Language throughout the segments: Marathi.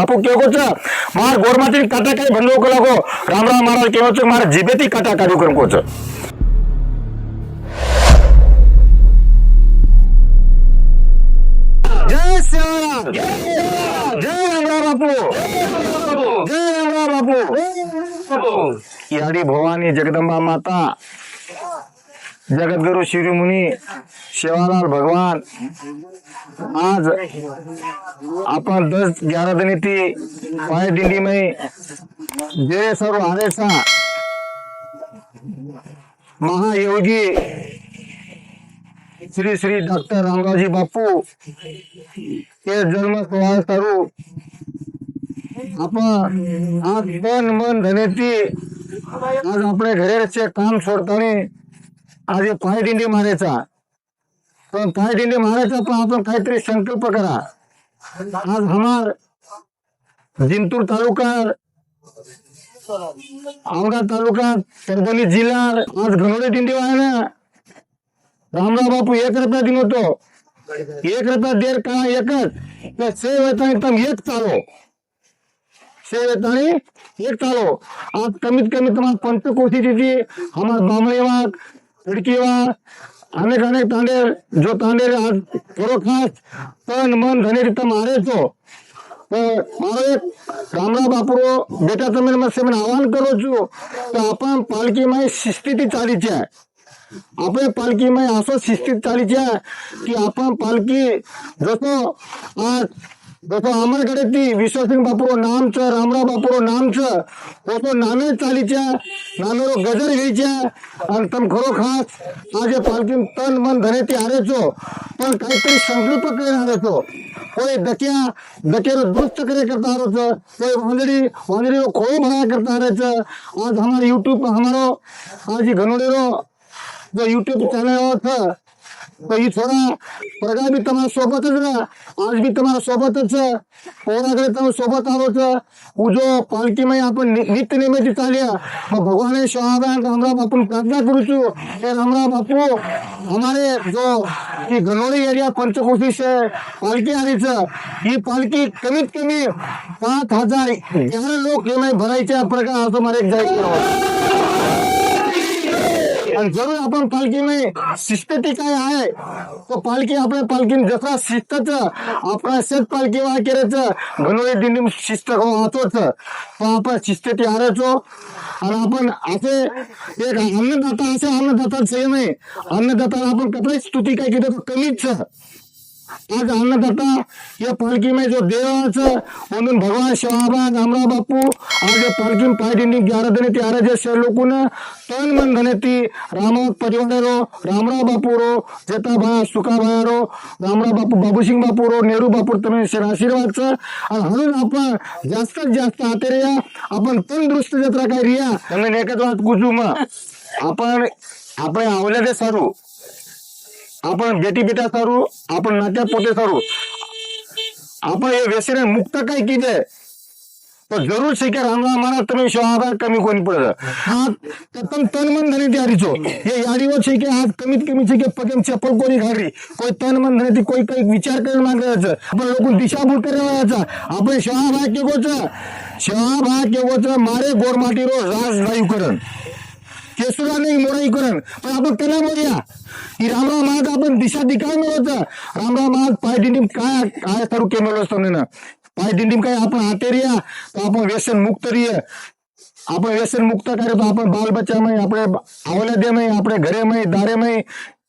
बापू केवच मार गोरमाची काटा काय भंडो को लागो राम राम महाराज केवच मार जिबेती काटा काढू करून कोच जय शिवराम जय रामराव बापू जय रामराव बापू याडी भवानी जगदंबा माता जगतगुरु शिरोमुनी शेवालाल भगवान आज आपण 10-11 दिन ती पाय दिंडी में जय सर्व हरेसा महायोगी श्री श्री डॉक्टर रामरावजी बापू के जन्म सोहळा करू आपण आज तन मन धनेती आज आपल्या घरेचे काम सोडताना आज हे पाय दिंडी मारायचा पण पाय दिंडी मारायचा पण आपण काहीतरी संकल्प करा आज हमार जिंतूर तालुका औंढा तालुका परभणी जिल्हा आज घनोडी दिंडी आहे ना रामराव बापू 1 रुपया दिन होतो 1 रुपया देर का एकच सेवेतानी एक चालो सेवेतानी एक चालो आज कमीत कमी तुम्हाला पंचकोशीची हमार बामणेवाग खिडकीवा अनेक तांडेर जो तांडेर आज थोडो खास तन मन धने रीत मारेचो मारो एक रामराव बापू बेटा तुम्हें मैं आह्वान करो छू तो आपण पालकी में शिस्ती चालीची आहे આપણે પાલકીમાં આસો શિસ્તિત ચાલી છે કે આપણ પાલકી જસો અમર ગળેથી વિશ્વસિંહ બાપુરો નામ છે રામરાવ બાપુરો નામ છે ઓસો નામે ચાલી છે નામેરો ગજર ગઈ છે અને તમે ખરો ખાસ આજે પાલકી તન મન ધનેથી હારે છો પણ કાંઈતરી સંકલ્પ કરીને હારે છો कोई डकेरो दुरुस्त करे करता रहे छ कोई वांदड़ी खोई भरा करता रहे छ आज हमारे यूट्यूब पर हमारो आज घनोड़ेरो जो यूट्यूब चैनल था तो ये थोड़ा प्रगा भी तुम्हारा सोबत है आज भी तुम्हारा सोबत है पोराकडे तुम्ही सोबत आलो छ जो पालकी में आपण नित्य नियमित चालिया भगवान शहाबान रामराव बापू प्रार्थना करू छु हे रामराव बापू हमारे जो ये घनोड़ी एरिया पंचकोशी से पालकी आली छ ही पालकी कमीत कमी 5011 लोक हे भरायच्या प्रकार असं मला एक जाहीर जरूर आपण पालकी में शिस्ती काय आहे तो पालकी आपल्या पालकी जसा शिस्तच आपण शेत पालकी वा केरायचं घनोळी दिंडी शिस्त वाचवच पण आपण शिस्ती हारायचो आणि आपण असे एक अन्नदाता असे अन्नदाता सेम आहे अन्नदाता आपण कपडे स्तुती काय केली तो कमीच आज अन्नदाता या पालकी में जो देवाच म्हणून भगवान शहाबा रामराव बापू आज पालकी में पाय दिंडी 11 दिन ती आराध्य शहर लोकून तन मन धनेती रामराव परिवारो रामराव बापूरो जेताभा सुखाभायारो रामराव बापू बाबूसिंग बापूरो नेहरू बापू तुम्ही आशीर्वाद आणि म्हणून आपण जास्तीत जास्त हातेरिया आपण तंदुरुस्त जत्रा काय रिया तुम्ही एकच वाट कुजू मग आपण आवल्या दे सारू आपण बेटी बेटा सारू आपण नात्या पोते सारू आपण हे व्यसन मुक्त काय किती तो जरूर शिके रामराव महाराज तुम्ही शहाबा कमी कोणी पडत हा तन तन मन धने तयारीचो हे याडीवर शिके आज कमीत कमी शिके पगम चप्पल कोणी घालरी कोई तन मन धने कोई काही विचार करून मागायचं आपण लोक दिशाभूल करायचा आपण शहाबा केवच मारे गोरमाटी रो राज रायूकरण केसुरा नाही मोराईकरण पण आपण त्याला बोलूया की रामराव महाराज आपण दिशा दिखाय मिळवत रामराव महाराज पाय दिंडी काय काय करू केलं असतो ना पाय दिंडी काय आपण हातेरिया तो आपण व्यसन मुक्त रिया आपण व्यसन मुक्त करे तो आपण बाल बच्चा में આપણે आवलादे में આપણે घरे में दारे में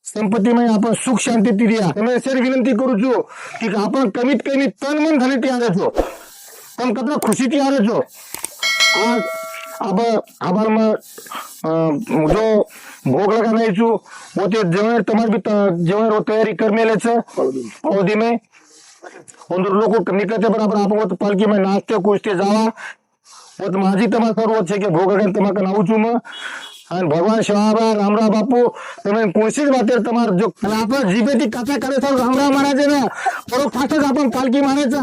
संपत्ती में आपण सुख शांती तिरिया तुम्ही सर विनंती करू छो की आपण कमीत कमी तन मन धने ती आरेचो पण कपडा खुशी ती आरेचो आज अब आभार में जो भोग लगा नहीं छू वो ते जेवण तुम्हारे भी जेवण तैयारी कर मेले छ पौधी में उन लोग निकलते बराबर आप पालकी में नाचते कुछते जावा वो तो माझी तमा सर्व छे के भोग अगर तमा कनाऊ छू में અને ભગવાન શહાબા રામરાવ બાપુ તમે કોશિશ વાતે તમાર જો આપણે જીભેથી કથા કરે છે રામરાવ મહારાજ ને બરો ફાટ જ आपण पालकी मारायचा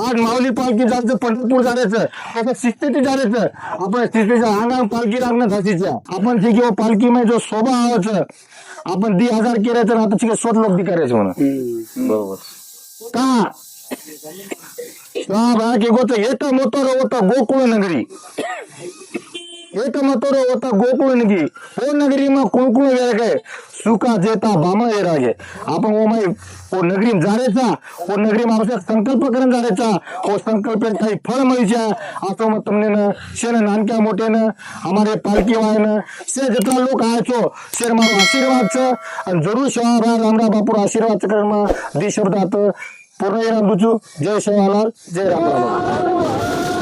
आज माऊली पालकी जायचं पंढरपूर जायचं तसं शिस्तीती जायचं आपण शिस्तीच्या अंगावर पालकी लागणं झाशीचं आपण जे किंवा पालकी मध्ये जो शोभा आवायचं आपण 10,000 केरायचं आता शिके 100 लोक दी करायचं म्हणून बरोबर का ભાઈ કે ગોતો એટ મોટો હોતો ગોકુળ નગરી એટ મોટો હોતો ગોકુળ નગરી वो नगरी में कुणकुण वेर गए सुका जेता बामा ये रागे आपण वो माई वो नगरी में जारे था वो नगरी में आवश्यक संकल्प करून जारे था वो संकल्प काही फळ मळी છે આતો મત તમને ને શેર નાનકા મોટે ને અમારે પાલકી વાય ને સે જેટલા લોક આયા છો શેર મારો આશીર્વાદ છે અને જરૂર સેવા રામરા બાપુ આશીર્વાદ ચક્રમાં દી શબ્દાત પૂર્ણ વિરામ દઉં છું જય સેવાલાલ જય રામરામ